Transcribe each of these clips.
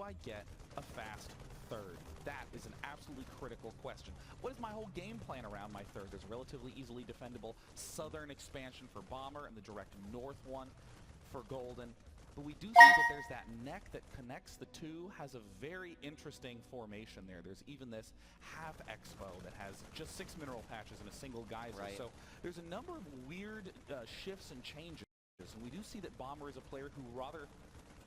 do I get a fast third? That is an absolutely critical question. What is my whole game plan around my third? There's a relatively easily defendable southern expansion for Bomber and the direct north one for Golden. But we do see that there's that neck that connects the two, has a very interesting formation there. There's even this half expo that has just 6 mineral patches and a single geyser. Right. So there's a number of weird shifts and changes. And we do see that Bomber is a player who rather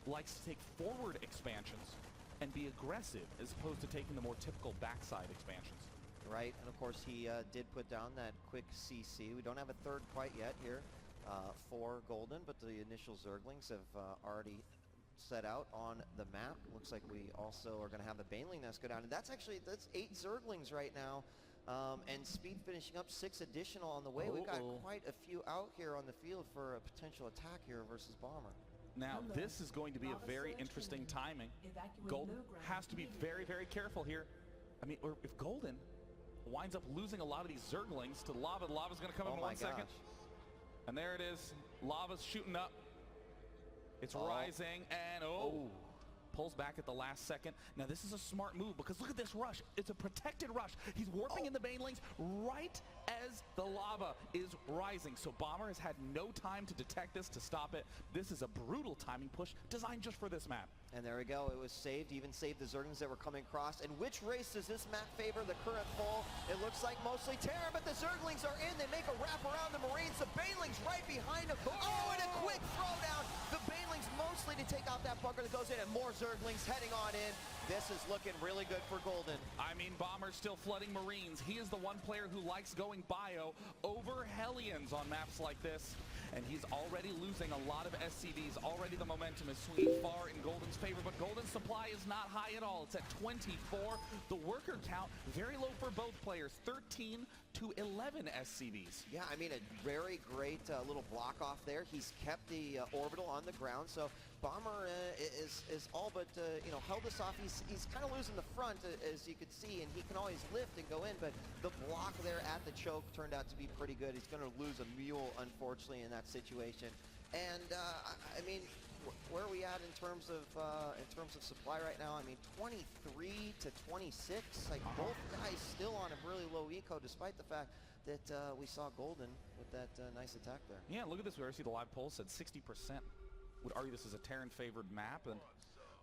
likes to take forward expansions and be aggressive as opposed to taking the more typical backside expansions. Right, and of course he did put down that quick CC. We don't have a third quite yet here for Golden, but the initial Zerglings have already set out on the map. Looks like we also are going to have the Baneling nest go down, and that's 8 Zerglings right now, and Speed finishing up 6 additional on the way. We've got quite a few out here on the field for a potential attack here versus Bomber. Now, this is going to be a very interesting timing. Golden has to be very, very careful here. I mean, or if Golden winds up losing a lot of these Zerglings to Lava, the Lava's going to come in 1 second. And there it is. Lava's shooting up. It's rising, and pulls back at the last second. Now, this is a smart move because look at this rush. It's a protected rush. He's warping in the Banelings right as the lava is rising. So Bomber has had no time to detect this, to stop it. This is a brutal timing push designed just for this map. And there we go. It was saved, even saved the Zerglings that were coming across. And which race does this map favor? The current poll. It looks like mostly Terra, but the Zerglings are in. They make a wrap around the Marines. The Banelings right behind them. Oh, and a quick throwdown. The Banelings mostly to take out that bunker that goes in, and more Zerglings heading on in. This is looking really good for Golden. I mean, Bomber's still flooding Marines. He is the one player who likes going bio over Hellions on maps like this. And he's already losing a lot of SCVs. Already the momentum is swinging far in Golden's favor, but Golden's supply is not high at all. It's at 24. The worker count, very low for both players, 13 to 11 SCVs. Yeah, I mean, a very great little block off there. He's kept the orbital on the ground, so Bomber is all but, held this off. He's kind of losing the front, as you can see, and he can always lift and go in, but the block there at the choke turned out to be pretty good. He's going to lose a mule, unfortunately, in that situation. And, I mean, where are we at in terms of supply right now? I mean, 23 to 26. Like both guys still on a really low eco, despite the fact that we saw Golden with that nice attack there. Yeah, look at this. We already see the live poll said 60% would argue this is a Terran favored map, and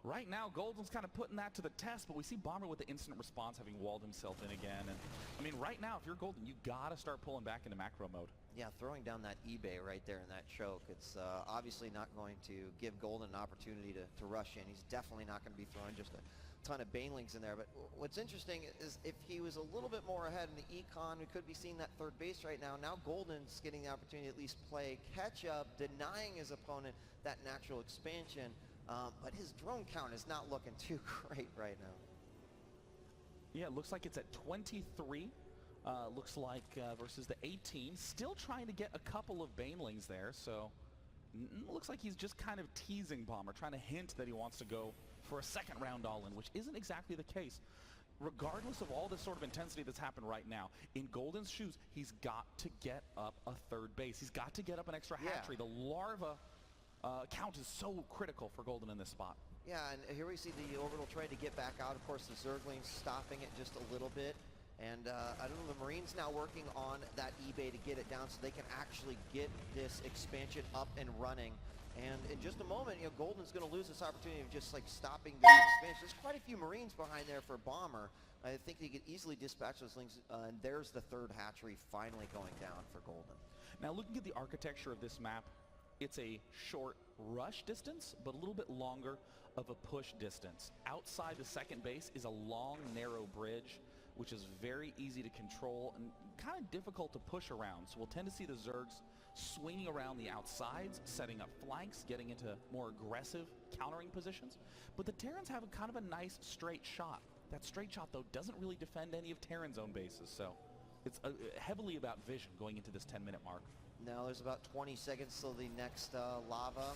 right now Golden's kind of putting that to the test. But we see Bomber with the instant response, having walled himself in again. And I mean, right now, if you're Golden, you gotta start pulling back into macro mode. Yeah, throwing down that eBay right there in that choke. It's obviously not going to give Golden an opportunity to rush in. He's definitely not going to be throwing just a ton of Banelings in there. But what's interesting is if he was a little bit more ahead in the econ, we could be seeing that third base right now. Now Golden's getting the opportunity to at least play catch up, denying his opponent that natural expansion. But his drone count is not looking too great right now. Yeah, it looks like it's at 23. Looks like versus the 18. Still trying to get a couple of Banelings there, so looks like he's just kind of teasing Bomber, trying to hint that he wants to go for a second round all-in, which isn't exactly the case. Regardless of all this sort of intensity that's happened right now, in Golden's shoes, he's got to get up a third base. He's got to get up an extra hatchery. The larva count is so critical for Golden in this spot. Yeah, and here we see the orbital try to get back out. Of course, the Zerglings stopping it just a little bit. And I don't know, the Marines now working on that eBay to get it down so they can actually get this expansion up and running. And in just a moment, Golden's going to lose this opportunity of just like stopping this expansion. There's quite a few Marines behind there for Bomber. I think he could easily dispatch those things. And there's the third hatchery finally going down for Golden. Now looking at the architecture of this map, it's a short rush distance, but a little bit longer of a push distance. Outside the second base is a long, narrow bridge, which is very easy to control and kind of difficult to push around. So we'll tend to see the Zergs swinging around the outsides, setting up flanks, getting into more aggressive countering positions. But the Terrans have a kind of a nice straight shot. That straight shot, though, doesn't really defend any of Terran's own bases. So it's heavily about vision going into this 10-minute mark. Now there's about 20 seconds till the next lava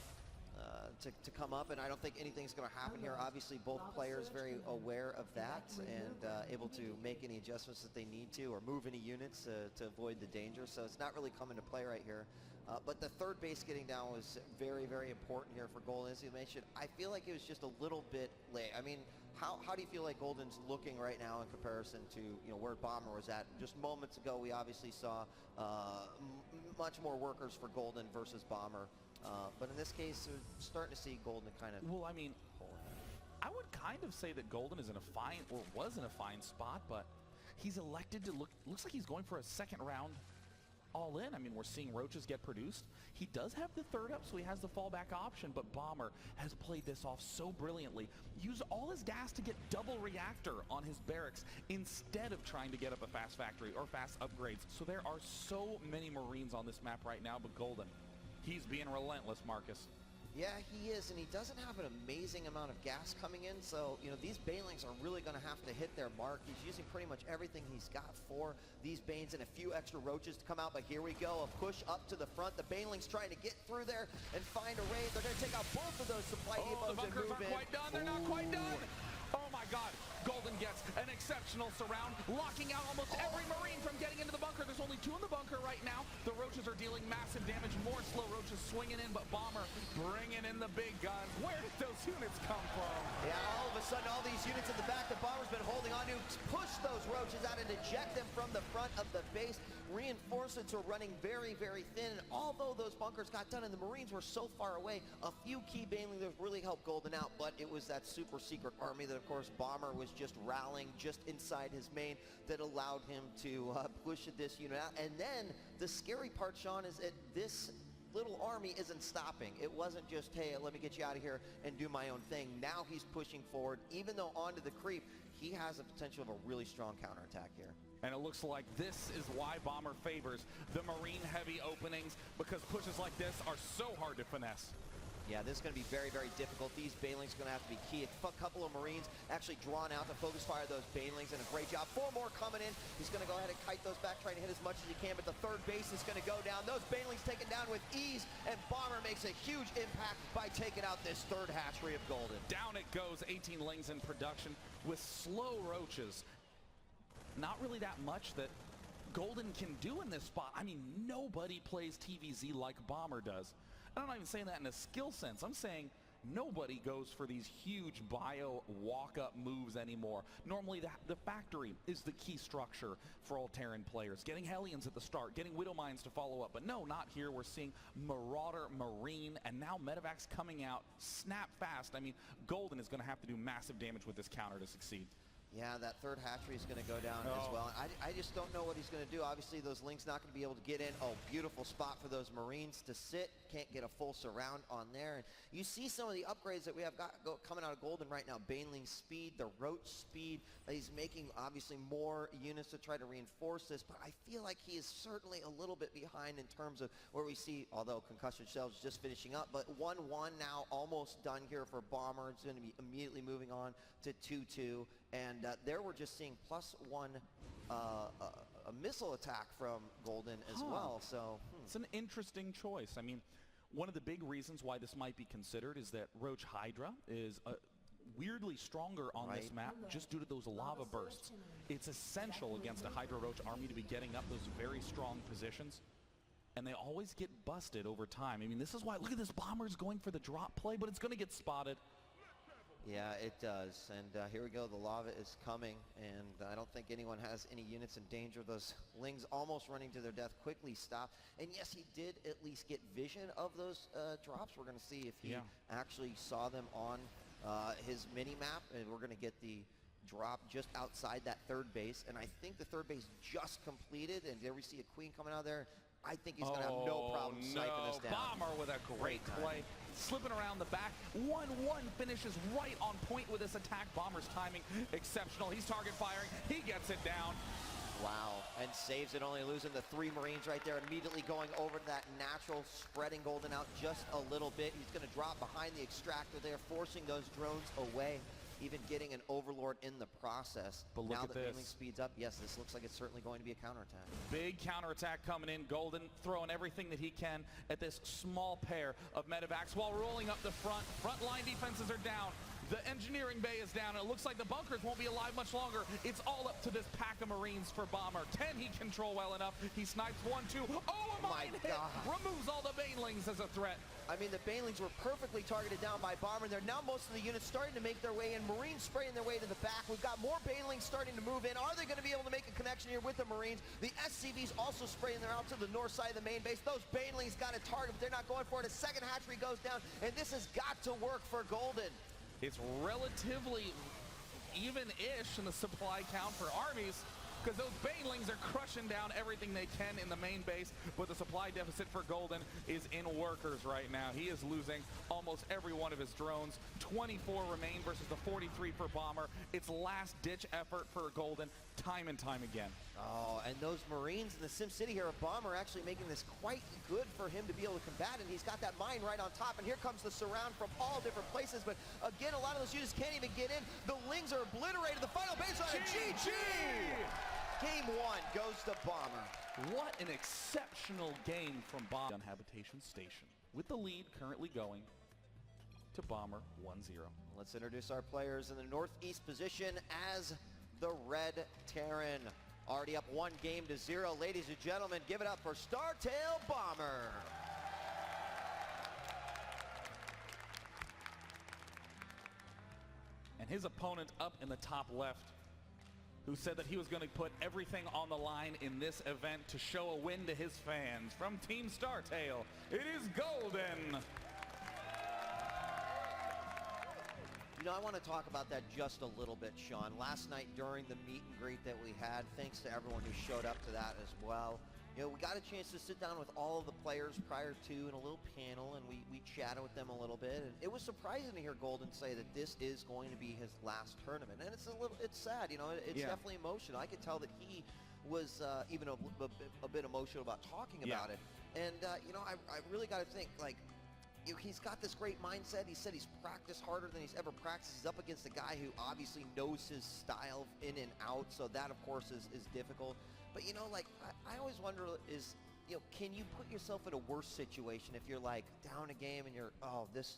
to come up, and I don't think anything's going to happen here. Obviously, both players very aware of that and able to make any adjustments that they need to, or move any units to avoid the danger. So it's not really coming to play right here. But the third base getting down was very, very important here for Golden. As you mentioned, I feel like it was just a little bit late. I mean, how do you feel like Golden's looking right now in comparison to where Bomber was at? Just moments ago, we obviously saw much more workers for Golden versus Bomber. But in this case, we're starting to see Golden kind of... Well, I mean, I would kind of say that Golden is in a fine, or was in a fine spot, but he's elected to looks like he's going for a second round all in. I mean, we're seeing roaches get produced. He does have the third up, so he has the fallback option, but Bomber has played this off so brilliantly. Used all his gas to get double reactor on his barracks instead of trying to get up a fast factory or fast upgrades. So there are so many Marines on this map right now, but Golden, he's being relentless, Marcus. Yeah, he is, and he doesn't have an amazing amount of gas coming in, so, these Banelings are really going to have to hit their mark. He's using pretty much everything he's got for these Banes and a few extra roaches to come out, but here we go, a push up to the front. The Banelings trying to get through there and find a raid. They're going to take out both of those supply depots and move in. The bunkers aren't quite done. They're not quite done. Oh my God, Golden gets an exceptional surround, locking out almost every Marine from getting into the bunker. There's only 2 in the bunker right now. The roaches are dealing massive damage. More slow roaches swinging in, but Bomber bringing in the big guns. Where did those units come from? Yeah, all of a sudden, all these units in the back that Bomber's been holding on to push those roaches out and eject them from the front of the base. Reinforcements are running very, very thin, and although those bunkers got done and the Marines were so far away, a few key Banelings really helped Golden out, but it was that super secret army that, of course, Bomber was just rallying just inside his main that allowed him to push this unit out. And then the scary part, Sean, is that this little army isn't stopping. It wasn't just, hey, let me get you out of here and do my own thing. Now he's pushing forward, even though onto the creep, he has the potential of a really strong counterattack here. And it looks like this is why Bomber favors the Marine heavy openings, because pushes like this are so hard to finesse. Yeah, this is going to be very, very difficult. These Banelings are going to have to be key. A couple of Marines actually drawn out to focus fire those Banelings, and a great job. 4 more coming in. He's going to go ahead and kite those back, trying to hit as much as he can, but the third base is going to go down. Those Banelings taken down with ease, and Bomber makes a huge impact by taking out this third hatchery of Golden. Down it goes, 18 lings in production with slow roaches. Not really that much that Golden can do in this spot. I mean, nobody plays TVZ like Bomber does. I'm not even saying that in a skill sense. I'm saying nobody goes for these huge bio walk-up moves anymore. Normally, the factory is the key structure for all Terran players. Getting Hellions at the start, getting Widow Mines to follow up. But no, not here. We're seeing Marauder, Marine, and now Medevacs coming out snap fast. I mean, Golden is going to have to do massive damage with this counter to succeed. Yeah, that third hatchery is going to go down as well. I just don't know what he's going to do. Obviously, those Lings not going to be able to get in. Oh, beautiful spot for those Marines to sit. Can't get a full surround on there. And you see some of the upgrades that we have got coming out of Golden right now. Baneling speed, the Roach speed. He's making, obviously, more units to try to reinforce this. But I feel like he is certainly a little bit behind in terms of where we see, although Concussion Shells just finishing up. But 1-1 now, almost done here for Bomber. It's going to be immediately moving on to 2-2. And there we're just seeing +1 a missile attack from Golden as well. So it's an interesting choice. I mean, one of the big reasons why this might be considered is that Roach Hydra is weirdly stronger on this map just due to those lava bursts. It's essential against a Hydra Roach army to be getting up those very strong positions. And they always get busted over time. I mean, this is why, look at this, Bomber's going for the drop play, but it's going to get spotted. Yeah, it does. And here we go. The lava is coming, and I don't think anyone has any units in danger. Those Lings almost running to their death quickly stop. And yes, he did at least get vision of those drops. We're going to see if he actually saw them on his mini-map, and we're going to get the drop just outside that third base. And I think the third base just completed, and there we see a Queen coming out of there. I think he's going to have no problem sniping this down. Bomber with a great play. Slipping around the back. 1-1 finishes right on point with this attack. Bomber's timing exceptional. He's target firing. He gets it down. Wow, and saves it, only losing the 3 Marines right there. Immediately going over to that natural, spreading Golden out just a little bit. He's going to drop behind the extractor there, forcing those drones away. Even getting an Overlord in the process. But look now at that this. Baneling speeds up, yes, this looks like it's certainly going to be a counterattack. Big counterattack coming in. Golden throwing everything that he can at this small pair of Medevacs while rolling up the front. Front line defenses are down. The engineering bay is down. It looks like the bunkers won't be alive much longer. It's all up to this pack of Marines for Bomber. Can he control well enough? He snipes 1-2. Oh, a mine hit! Removes all the Banelings as a threat. I mean, the Banelings were perfectly targeted down by Bomber. They're now most of the units starting to make their way in. Marines spraying their way to the back. We've got more Banelings starting to move in. Are they going to be able to make a connection here with the Marines? The SCVs also spraying their out to the north side of the main base. Those Banelings got a target, but they're not going for it. A second hatchery goes down, and this has got to work for Golden. It's relatively even-ish in the supply count for armies, because those Banelings are crushing down everything they can in the main base, but the supply deficit for Golden is in workers right now. He is losing almost every one of his drones. 24 remain versus the 43 for Bomber. It's last-ditch effort for Golden time and time again. Oh, and those Marines in the Sim City here of Bomber actually making this quite good for him to be able to combat, and he's got that mine right on top, and here comes the surround from all different places, but again, a lot of those units can't even get in. The Lings are obliterated. The final base on GG! Game 1 goes to Bomber. What an exceptional game from Bomber on Habitation Station, with the lead currently going to Bomber 1-0. Let's introduce our players in the northeast position as the Red Terran. Already up 1-0. Ladies and gentlemen, give it up for Startail Bomber. And his opponent up in the top left, who said that he was going to put everything on the line in this event to show a win to his fans. From Team Startail, it is Golden. You know, I want to talk about that just a little bit, Sean. Last night during the meet and greet that we had, thanks to everyone who showed up to that as well. You know, we got a chance to sit down with all of the players prior to in a little panel, and we chatted with them a little bit. And it was surprising to hear Golden say that this is going to be his last tournament. And it's sad, you know, it's definitely emotional. I could tell that he was even a bit emotional about talking about it. And, you know, I really got to think, like, he's got this great mindset. He said he's practiced harder than he's ever practiced. He's up against a guy who obviously knows his style in and out, so that, of course, is difficult. But, you know, like, I always wonder is, you know, can you put yourself in a worse situation if you're, like, down a game and you're, oh, this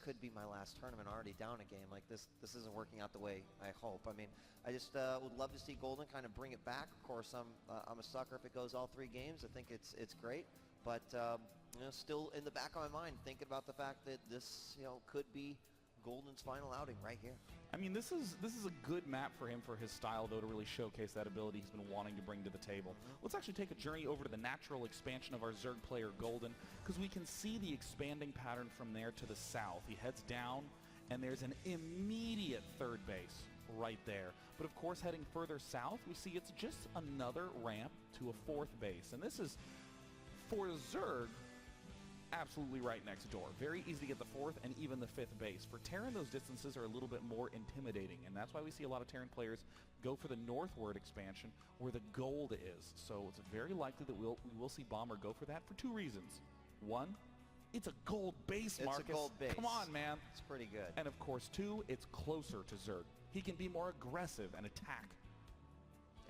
could be my last tournament, already down a game. Like, this isn't working out the way I hope. I mean, I just would love to see Golden kind of bring it back. Of course, I'm a sucker if it goes all 3 games. I think it's great. But, you know, still in the back of my mind, thinking about the fact that this, you know, could be Golden's final outing right here. I mean, this is a good map for him for his style, though, to really showcase that ability he's been wanting to bring to the table. Let's actually take a journey over to the natural expansion of our Zerg player, Golden, because we can see the expanding pattern from there to the south. He heads down, and there's an immediate third base right there. But, of course, heading further south, we see it's just another ramp to a 4th base. And this is, for Zerg, absolutely right next door. Very easy to get the 4th and even the 5th base. For Terran, those distances are a little bit more intimidating, and that's why we see a lot of Terran players go for the northward expansion where the gold is. So it's very likely that we will see Bomber go for that for 2 reasons. 1, it's a gold base, Marcus. It's a gold base. Come on, man. It's pretty good. And of course, 2, it's closer to Zerg. He can be more aggressive and attack.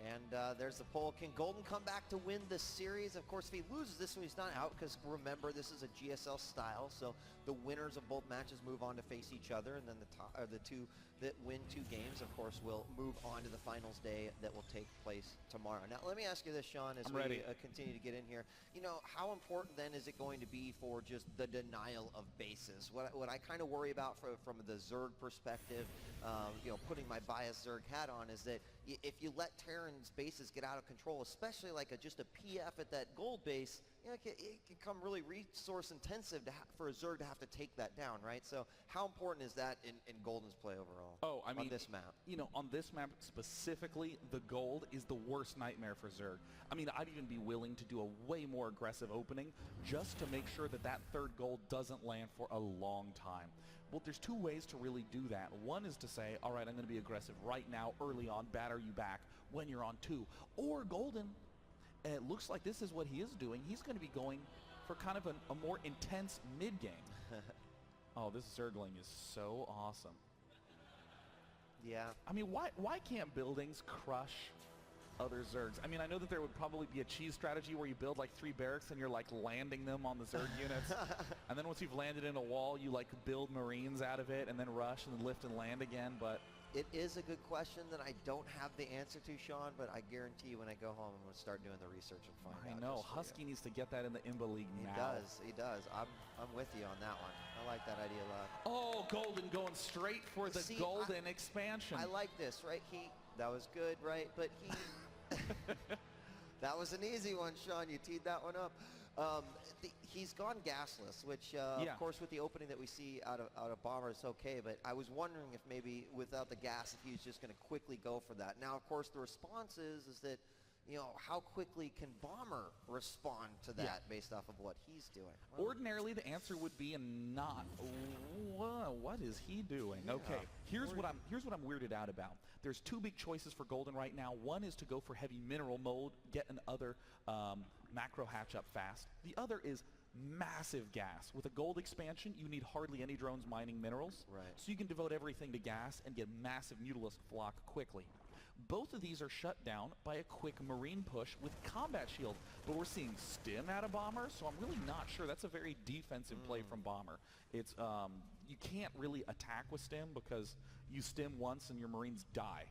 And there's the poll. Can Golden come back to win the series? Of course, if he loses this one, he's not out, because remember, this is a GSL style, so the winners of both matches move on to face each other, and then the 2 that win 2 games, of course, will move on to the finals day that will take place tomorrow. Now, let me ask you this, Sean, as we continue to get in here. You know, how important then is it going to be for just the denial of bases? What I kind of worry about from the Zerg perspective, you know, putting my biased Zerg hat on, is that if you let Terran's bases get out of control, especially like just a PF at that gold base, you know, it can become really resource intensive for a Zerg to have to take that down, right? So how important is that in Golden's play overall? Oh, I mean, on this map? You know, on this map specifically, the gold is the worst nightmare for Zerg. I mean, I'd even be willing to do a way more aggressive opening just to make sure that 3rd gold doesn't land for a long time. Well, there's 2 ways to really do that. One is to say, all right, I'm going to be aggressive right now, early on, batter you back when you're on 2. Or Golden, and it looks like this is what he is doing. He's going to be going for kind of a more intense mid-game. Oh, this Zergling is so awesome. Yeah. I mean, why can't buildings crush other Zergs. I mean, I know that there would probably be a cheese strategy where you build like 3 barracks and you're like landing them on the Zerg units. And then once you've landed in a wall, you like build Marines out of it and then rush and then lift and land again. But it is a good question that I don't have the answer to, Sean, but I guarantee you when I go home, I'm going to start doing the research and find out. I know. Husky needs to get that in the IMBA League now. He does. I'm with you on that one. I like that idea a lot. Oh, Golden going straight for the Golden expansion. I like this, right? That was good, right? But that was an easy one, Sean. You teed that one up. He's gone gasless, which of course with the opening that we see out of Bomber is okay, but I was wondering if maybe without the gas, if he was just going to quickly go for that. Now, of course, the response is that, you know, how quickly can Bomber respond to that based off of what he's doing? Well, ordinarily, the answer would be not. What is he doing? Okay, here's what I'm weirded out about. There's 2 big choices for Golden right now. One is to go for heavy mineral mode, get another macro hatch up fast. The other is massive gas. With a gold expansion, you need hardly any drones mining minerals. Right. So you can devote everything to gas and get massive Mutalisk flock quickly. Both of these are shut down by a quick Marine push with combat shield. But we're seeing stim out of Bomber, so I'm really not sure. That's a very defensive play from Bomber. It's you can't really attack with stim because you stim once and your Marines die.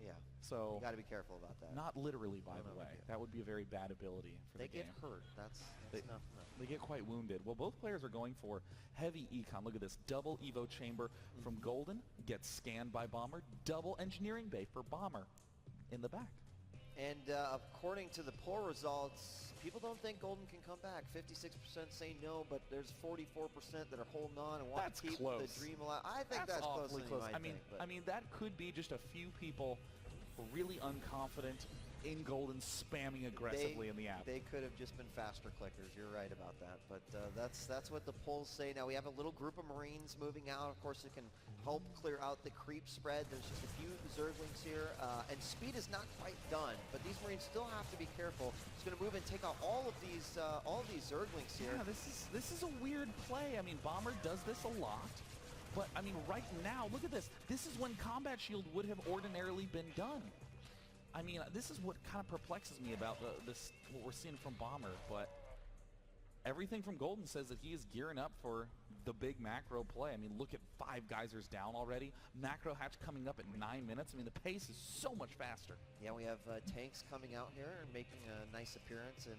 Yeah. So you got to be careful about that. Not literally, by the way. That would be a very bad ability for the game. They get hurt. That's enough. They get quite wounded. Well, both players are going for heavy econ. Look at this. Double Evo chamber from Golden. Gets scanned by Bomber. Double engineering bay for Bomber in the back. And according to the poll results, people don't think Golden can come back. 56% say no, but there's 44% that are holding on and want to keep the dream alive. I think that's awfully close. I mean, that could be just a few people really unconfident in Golden spamming aggressively in the app. They could have just been faster clickers. You're right about that. But that's what the polls say. Now we have a little group of Marines moving out. Of course, it can help clear out the creep spread. There's just a few Zerglings here. And speed is not quite done, but these Marines still have to be careful. It's going to move and take out all of these Zerglings here. Yeah, this is a weird play. I mean, Bomber does this a lot. But, I mean, right now, look at this. This is when Combat Shield would have ordinarily been done. I mean, this is what kind of perplexes me about what we're seeing from Bomber. But everything from Golden says that he is gearing up for the big macro play. I mean, look at 5 geysers down already. Macro hatch coming up at 9 minutes. I mean, the pace is so much faster. Yeah, we have tanks coming out here and making a nice appearance in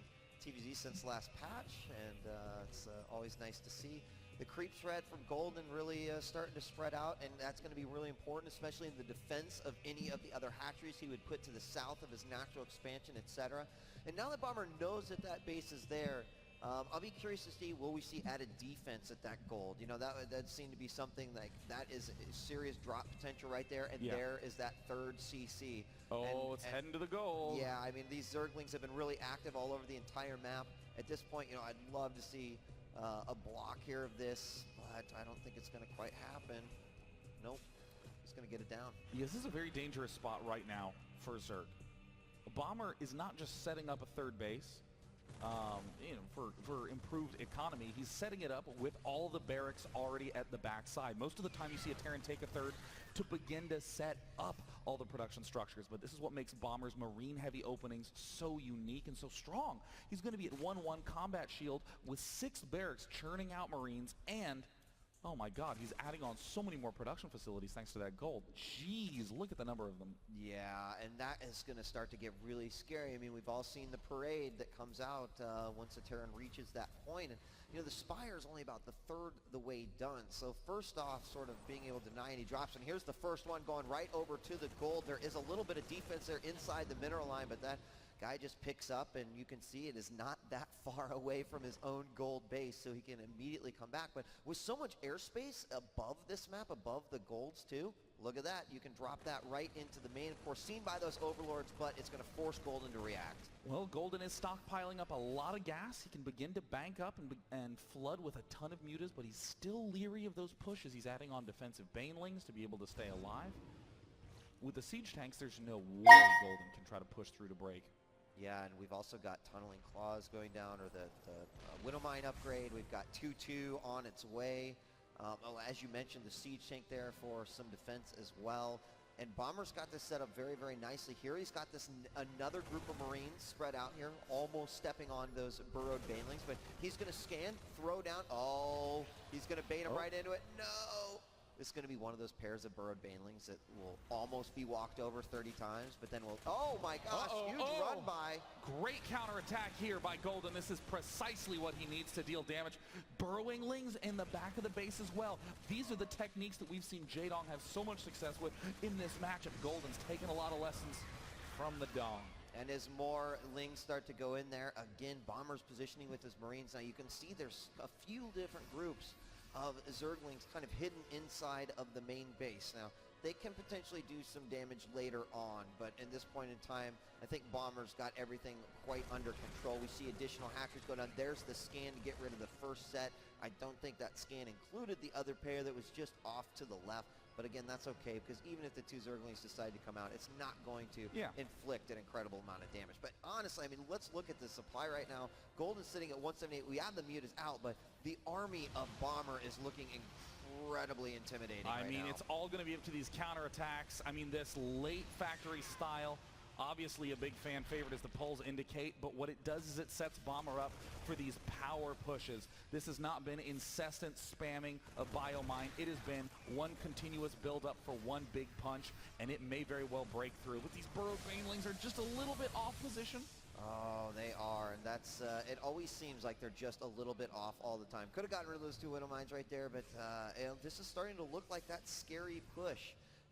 TVZ since last patch, and it's always nice to see. The creep threat from Golden really starting to spread out, and that's going to be really important, especially in the defense of any of the other hatcheries he would put to the south of his natural expansion, etc. And now that Bomber knows that that base is there, I'll be curious to see, will we see added defense at that gold? You know, that seemed to be something like that is a serious drop potential right there, and there is that 3rd CC. Oh, it's heading to the gold. Yeah, I mean, these Zerglings have been really active all over the entire map. At this point, you know, I'd love to see a block here of this, but I don't think it's going to quite happen. Nope, he's going to get it down. Yeah, this is a very dangerous spot right now for Zerg. Bomber is not just setting up a 3rd base, you know, for improved economy. He's setting it up with all the barracks already at the backside. Most of the time you see a Terran take a 3rd to begin to set up all the production structures, but this is what makes Bomber's Marine heavy openings so unique and so strong. He's going to be at 1-1 combat shield with 6 barracks churning out Marines, and oh my god, he's adding on so many more production facilities thanks to that gold. Jeez, look at the number of them. Yeah, and that is going to start to get really scary. I mean, we've all seen the parade that comes out once a Terran reaches that point. And, you know, the Spire is only about the 3rd the way done. So first off, sort of being able to deny, and he drops. And here's the first one going right over to the gold. There is a little bit of defense there inside the mineral line, but that guy just picks up, and you can see it is not that far away from his own gold base, so he can immediately come back. But with so much airspace above this map, above the golds too, look at that. You can drop that right into the main. Of course, seen by those overlords, but it's going to force Golden to react. Well, Golden is stockpiling up a lot of gas. He can begin to bank up and flood with a ton of mutas, but he's still leery of those pushes. He's adding on defensive banelings to be able to stay alive. With the siege tanks, there's no way Golden can try to push through to break. Yeah, and we've also got Tunneling Claws going down, or the Widow Mine upgrade. We've got 2-2 on its way. As you mentioned, the siege tank there for some defense as well. And Bomber's got this set up very, very nicely here. He's got this another group of Marines spread out here, almost stepping on those burrowed banelings, but he's going to scan, throw down. Oh, he's going to bait him right into it. No! This is going to be one of those pairs of burrowed banelings that will almost be walked over 30 times, but then will, oh my gosh, huge run by. Great counterattack here by Golden. This is precisely what he needs to deal damage. Burrowing lings in the back of the base as well. These are the techniques that we've seen Jaedong have so much success with in this matchup. Golden's taken a lot of lessons from the Dong. And as more lings start to go in there, again, Bomber's positioning with his Marines. Now you can see there's a few different groups of Zerglings kind of hidden inside of the main base. Now, they can potentially do some damage later on, but in this point in time, I think Bomber's got everything quite under control. We see additional hackers go down. There's the scan to get rid of the first set. I don't think that scan included the other pair that was just off to the left. But again, that's okay, because even if the two Zerglings decide to come out, it's not going to inflict an incredible amount of damage. But honestly, I mean, let's look at the supply right now. Golden's sitting at 178. We have the Mutas out, but the army of Bomber is looking incredibly intimidating I mean, now. it's all going to be up to these counterattacks. I mean, this late factory style, obviously a big fan favorite as the polls indicate, but what it does is it sets Bomber up for these power pushes. This has not been incessant spamming of Biomine. It has been one continuous build-up for one big punch, and it may very well break through. But these burrowed banelings are just a little bit off position. Oh, they are, and that's, it always seems like they're just a little bit off all the time. Could have gotten rid of those two Widow Mines right there, but you know, this is starting to look like that scary push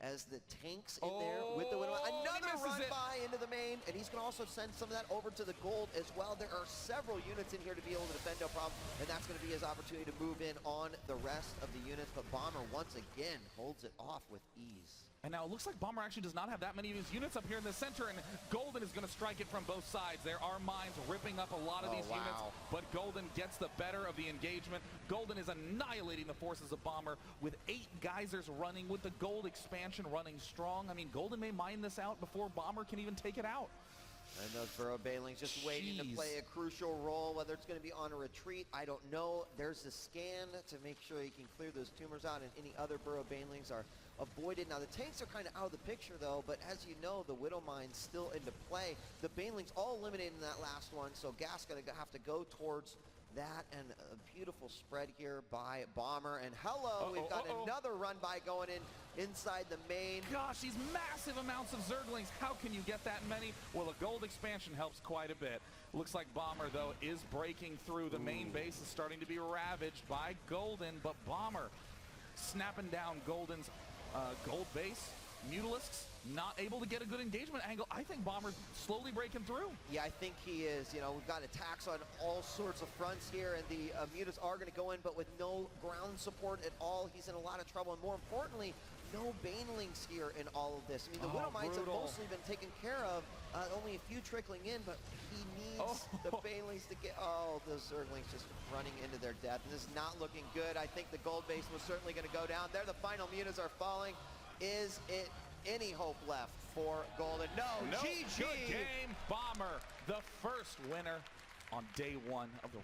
as the tanks in there with the Widow. Another run by into the main, and he's going to also send some of that over to the gold as well. There are several units in here to be able to defend, no problem, and that's going to be his opportunity to move in on the rest of the units, but Bomber once again holds it off with ease. And now it looks like Bomber actually does not have that many of his units up here in the center, and Golden is going to strike it from both sides. There are mines ripping up a lot of these units, but Golden gets the better of the engagement. Golden is annihilating the forces of Bomber with 8 geysers running, with the gold expansion running strong. I mean, Golden may mine this out before Bomber can even take it out. And those burrowed banelings just waiting to play a crucial role, whether it's going to be on a retreat, I don't know. There's the scan to make sure he can clear those tumors out, and any other burrowed banelings are avoided. Now the tanks are kind of out of the picture though, but as you know, the Widow Mine's still into play. The banelings all eliminated in that last one, so Gas gonna have to go towards that, and a beautiful spread here by Bomber. And hello, we've got another run by going in inside the main. Gosh, these massive amounts of Zerglings. How can you get that many? Well, a gold expansion helps quite a bit. Looks like Bomber, though, is breaking through. The main base is starting to be ravaged by Golden, but Bomber snapping down Golden's gold base. Mutalisks not able to get a good engagement angle. I think Bomber's slowly breaking through. Yeah, I think he is. You know, we've got attacks on all sorts of fronts here, and the Mutas are going to go in, but with no ground support at all. He's in a lot of trouble, and more importantly, no banelings here in all of this. I mean, the Widow Mines have mostly been taken care of, only a few trickling in, but he needs the banelings to get, those Zerglings just running into their death, and this is not looking good. I think the gold base was certainly going to go down. There, the final Mutas are falling. Is it any hope left for Golden? No, GG! Good game, Bomber, the first winner on day 1 of the